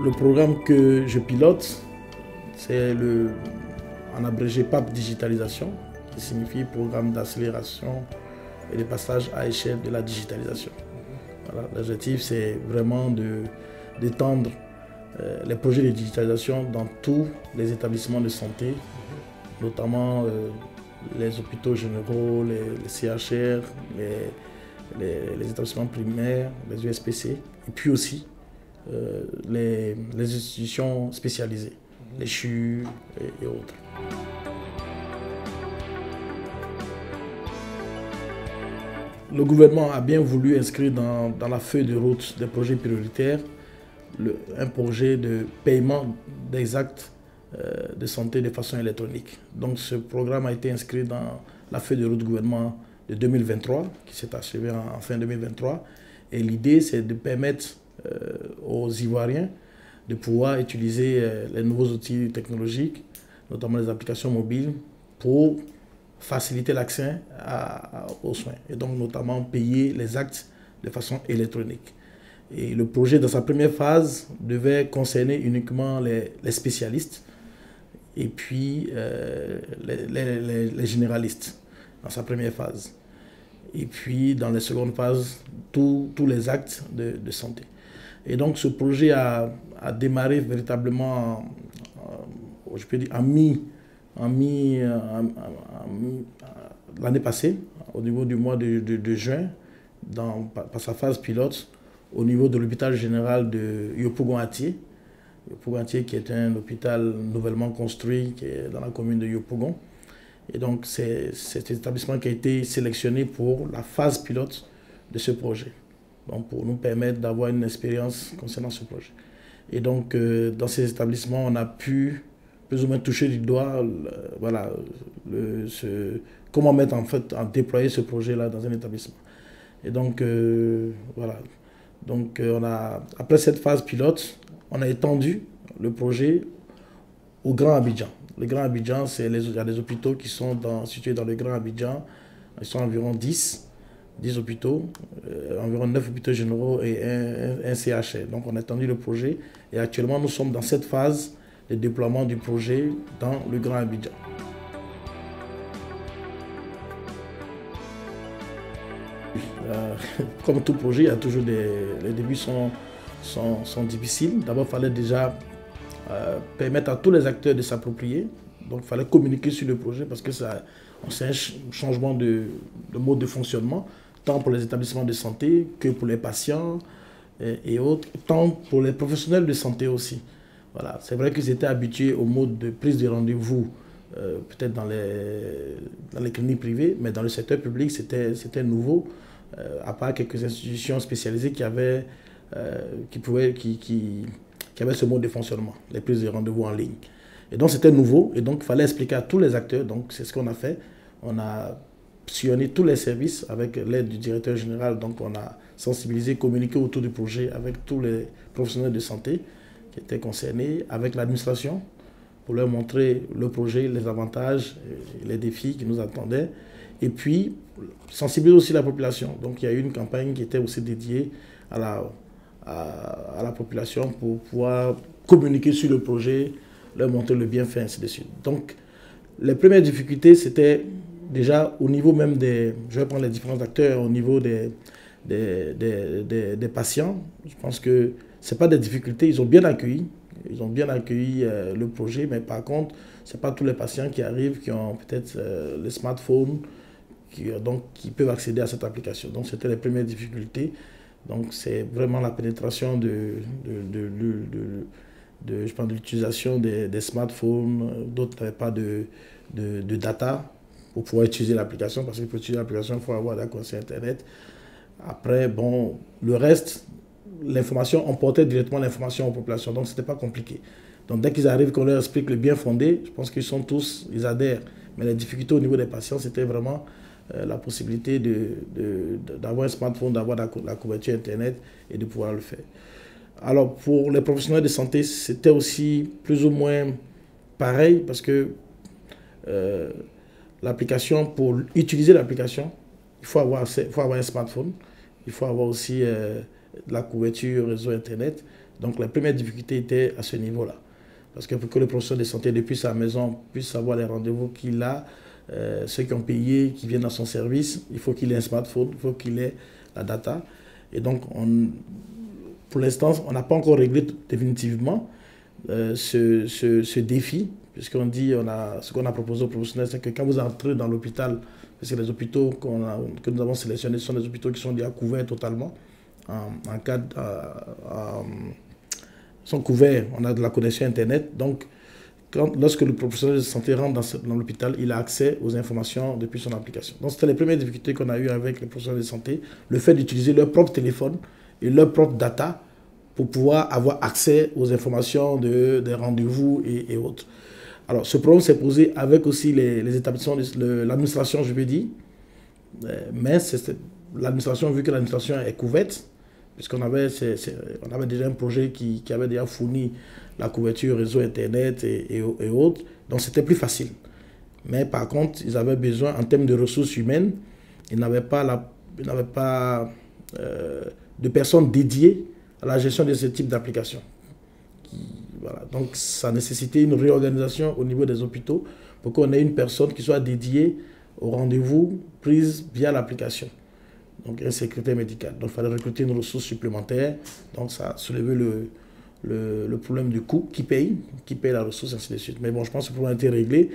Le programme que je pilote, c'est en abrégé PAP Digitalisation, qui signifie Programme d'accélération et de passage à échelle de la digitalisation. Voilà, l'objectif, c'est vraiment d'étendre les projets de digitalisation dans tous les établissements de santé, notamment les hôpitaux généraux, les CHR, les établissements primaires, les USPC, et puis aussi les institutions spécialisées, les CHU et autres. Le gouvernement a bien voulu inscrire dans la feuille de route des projets prioritaires un projet de paiement des actes de santé de façon électronique. Donc ce programme a été inscrit dans la feuille de route du gouvernement de 2023, qui s'est achevée en fin 2023. Et l'idée, c'est de permettre aux Ivoiriens de pouvoir utiliser les nouveaux outils technologiques, notamment les applications mobiles, pour faciliter l'accès aux soins et donc notamment payer les actes de façon électronique. Et le projet, dans sa première phase, devait concerner uniquement les spécialistes et puis les généralistes dans sa première phase. Et puis, dans la seconde phase, tous les actes de santé. Et donc, ce projet a démarré véritablement, je peux dire, l'année passée, au niveau du mois de juin, par sa phase pilote, au niveau de l'hôpital général de Yopougon-Atié. Yopougon-Atié, qui est un hôpital nouvellement construit, qui est dans la commune de Yopougon. Et donc, c'est cet établissement qui a été sélectionné pour la phase pilote de ce projet. Donc, pour nous permettre d'avoir une expérience concernant ce projet. Et donc, dans ces établissements, on a pu plus ou moins toucher du doigt comment mettre en déployer ce projet-là dans un établissement. Et donc, voilà. Donc, après cette phase pilote, on a étendu le projet au Grand Abidjan. Le Grand Abidjan, il y a des hôpitaux qui sont situés dans le Grand Abidjan. Ils sont environ 10 hôpitaux, environ 9 hôpitaux généraux et un CHR. Donc, on a étendu le projet et actuellement, nous sommes dans cette phase de déploiement du projet dans le Grand Abidjan. Comme tout projet, il y a toujours les débuts sont difficiles. D'abord, il fallait déjà permettre à tous les acteurs de s'approprier. Donc, il fallait communiquer sur le projet parce que c'est un changement de mode de fonctionnement, tant pour les établissements de santé que pour les patients et autres, tant pour les professionnels de santé aussi. Voilà. C'est vrai qu'ils étaient habitués au mode de prise de rendez-vous, peut-être dans les cliniques privées, mais dans le secteur public, c'était nouveau. À part quelques institutions spécialisées qui avaient ce mode de fonctionnement, les prises de rendez-vous en ligne. Et donc c'était nouveau, et donc il fallait expliquer à tous les acteurs. Donc c'est ce qu'on a fait. On a sillonné tous les services avec l'aide du directeur général. Donc on a sensibilisé, communiqué autour du projet avec tous les professionnels de santé qui étaient concernés, avec l'administration, pour leur montrer le projet, les avantages, les défis qui nous attendaient. Et puis, sensibiliser aussi la population. Donc, il y a eu une campagne qui était aussi dédiée à la population pour pouvoir communiquer sur le projet, leur montrer le bienfait, ainsi de suite. Donc, les premières difficultés, c'était déjà au niveau même je vais prendre les différents acteurs, au niveau des patients. Je pense que ce n'est pas des difficultés, ils ont bien accueilli. Ils ont bien accueilli le projet, mais par contre, ce n'est pas tous les patients qui arrivent, qui ont peut-être les smartphones, qui peuvent accéder à cette application. Donc, c'était les premières difficultés. Donc, c'est vraiment la pénétration de l'utilisation des smartphones. D'autres n'avaient pas de data pour pouvoir utiliser l'application, parce que pour utiliser l'application, il faut avoir la connexion Internet. Après, bon, le reste, l'information, on portait directement l'information aux populations, donc ce n'était pas compliqué. Donc, dès qu'ils arrivent, qu'on leur explique le bien fondé, je pense ils adhèrent. Mais les difficultés au niveau des patients, c'était vraiment la possibilité d'avoir un smartphone, d'avoir la couverture Internet et de pouvoir le faire. Alors, pour les professionnels de santé, c'était aussi plus ou moins pareil parce que l'application, pour utiliser l'application, il faut avoir un smartphone, il faut avoir aussi la couverture réseau Internet, Donc la première difficulté était à ce niveau-là. Parce que pour que le professionnel de santé, depuis sa maison, puisse savoir les rendez-vous qu'il a, ceux qui ont payé, qui viennent à son service, il faut qu'il ait un smartphone, il faut qu'il ait la data. Et donc, pour l'instant, on n'a pas encore réglé définitivement ce défi, puisqu'on dit, ce qu'on a proposé aux professionnels, c'est que quand vous entrez dans l'hôpital, parce que les hôpitaux que nous avons sélectionnés sont des hôpitaux qui sont déjà couverts totalement, sont couverts, on a de la connexion Internet, donc lorsque le professionnel de santé rentre dans l'hôpital, il a accès aux informations depuis son application. Donc c'était les premières difficultés qu'on a eues avec les professionnels de santé, le fait d'utiliser leur propre téléphone et leur propre data pour pouvoir avoir accès aux informations des rendez-vous et autres. Alors ce problème s'est posé avec aussi les établissements, l'administration, je veux dire, mais l'administration, vu que l'administration est couverte, puisqu'on avait déjà un projet qui avait déjà fourni la couverture réseau Internet et autres. Donc c'était plus facile. Mais par contre, ils avaient besoin, en termes de ressources humaines, ils n'avaient pas de personnes dédiées à la gestion de ce type d'application. Voilà. Donc ça nécessitait une réorganisation au niveau des hôpitaux pour qu'on ait une personne qui soit dédiée au rendez-vous prise via l'application. Donc un secrétaire médical. Donc il fallait recruter une ressource supplémentaire. Donc ça a soulevé le problème du coût, qui paye la ressource, ainsi de suite. Mais bon, je pense que le problème a été réglé.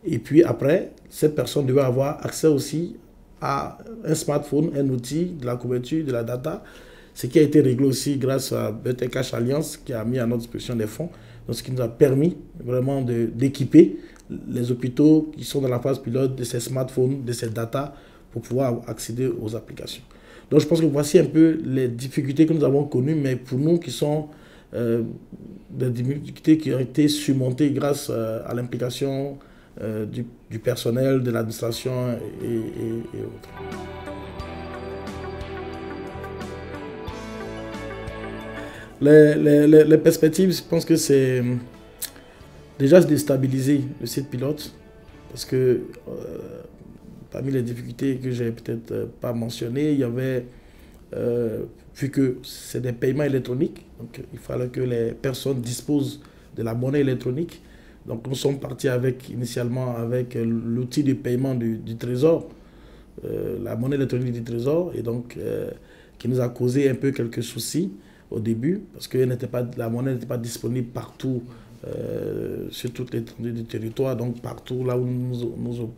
Et puis après, cette personne devait avoir accès aussi à un smartphone, un outil, de la couverture, de la data, ce qui a été réglé aussi grâce à BT Cash Alliance qui a mis à notre disposition des fonds. Donc ce qui nous a permis vraiment d'équiper les hôpitaux qui sont dans la phase pilote de ces smartphones, de ces data, pour pouvoir accéder aux applications. Donc je pense que voici un peu les difficultés que nous avons connues, mais pour nous qui sont des difficultés qui ont été surmontées grâce à l'implication du personnel, de l'administration et autres. Les perspectives, je pense que c'est déjà se déstabiliser le site pilote, parce que parmi les difficultés que j'ai peut-être pas mentionnées, il y avait, vu que c'est des paiements électroniques, donc il fallait que les personnes disposent de la monnaie électronique. Donc nous sommes partis initialement avec l'outil de paiement du Trésor, la monnaie électronique du Trésor, et donc qui nous a causé un peu quelques soucis au début, parce que la monnaie n'était pas disponible partout, sur toute l'étendue du territoire, donc partout là où nous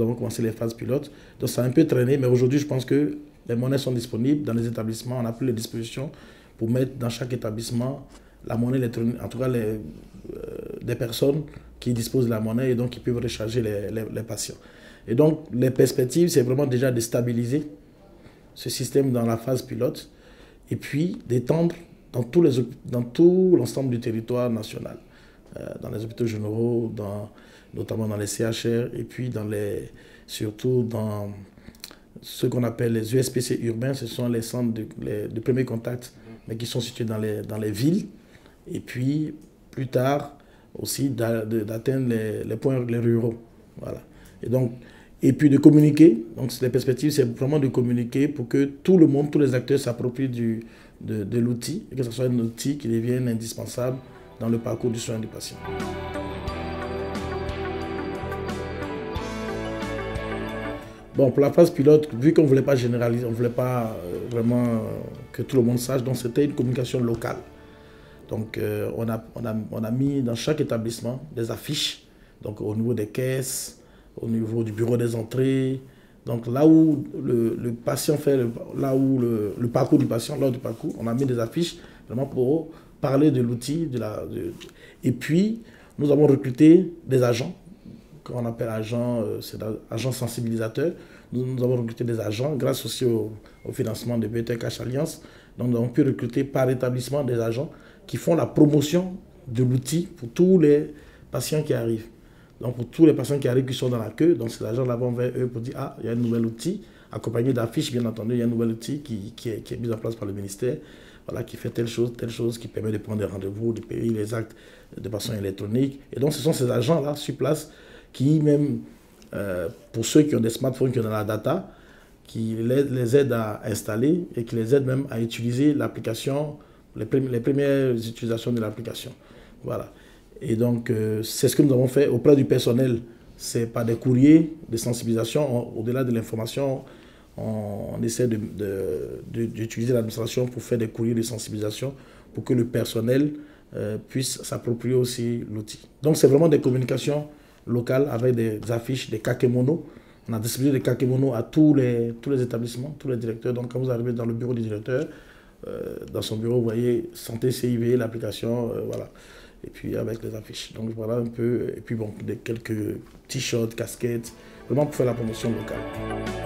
avons commencé les phases pilotes. Donc ça a un peu traîné, mais aujourd'hui je pense que les monnaies sont disponibles dans les établissements. On a pris les dispositions pour mettre dans chaque établissement la monnaie électronique, en tout cas des personnes qui disposent de la monnaie et donc qui peuvent recharger les patients. Et donc les perspectives, c'est vraiment déjà de stabiliser ce système dans la phase pilote et puis d'étendre dans tout l'ensemble du territoire national, dans les hôpitaux généraux, notamment dans les CHR et puis surtout dans ce qu'on appelle les USPC urbains. Ce sont les centres de premier contact, mais qui sont situés dans les villes. Et puis, plus tard, aussi d'atteindre les points ruraux. Voilà. Et puis de communiquer. Donc, les perspectives, c'est vraiment de communiquer pour que tout le monde, tous les acteurs s'approprient de l'outil, et que ce soit un outil qui devienne indispensable dans le parcours du soin du patient. Bon, pour la phase pilote, vu qu'on ne voulait pas généraliser, on ne voulait pas vraiment que tout le monde sache, donc c'était une communication locale. Donc on a mis dans chaque établissement des affiches, donc au niveau des caisses, au niveau du bureau des entrées, donc là où le patient fait, là où le parcours du patient, lors du parcours, on a mis des affiches vraiment pour parler de l'outil. Et puis, nous avons recruté des agents, qu'on appelle agents, c'est agents sensibilisateurs. Nous avons recruté des agents grâce aussi au financement de BT Cash Alliance. Donc nous avons pu recruter par établissement des agents qui font la promotion de l'outil pour tous les patients qui arrivent. Donc pour tous les patients qui arrivent, qui sont dans la queue, donc ces agents-là vont vers eux pour dire « Ah, il y a un nouvel outil », accompagné d'affiches, bien entendu, il y a un nouvel outil qui est mis en place par le ministère, voilà, qui fait telle chose, qui permet de prendre des rendez-vous, de payer les actes de façon électronique. Et donc ce sont ces agents-là sur place qui, même pour ceux qui ont des smartphones, qui ont de la data, qui les aident à installer et qui les aident même à utiliser l'application les premières utilisations de l'application. Voilà. Et donc, c'est ce que nous avons fait auprès du personnel. C'est par des courriers de sensibilisation. Au-delà de l'information, on essaie d'utiliser l'administration pour faire des courriers de sensibilisation pour que le personnel puisse s'approprier aussi l'outil. Donc, c'est vraiment des communications locales avec des affiches, des kakémonos. On a distribué des kakémonos à tous les établissements, tous les directeurs. Donc, quand vous arrivez dans le bureau du directeur, dans son bureau, vous voyez Santé CIV, l'application, voilà. Et puis avec les affiches. Donc voilà un peu. Et puis bon, quelques t-shirts, casquettes, vraiment pour faire la promotion locale.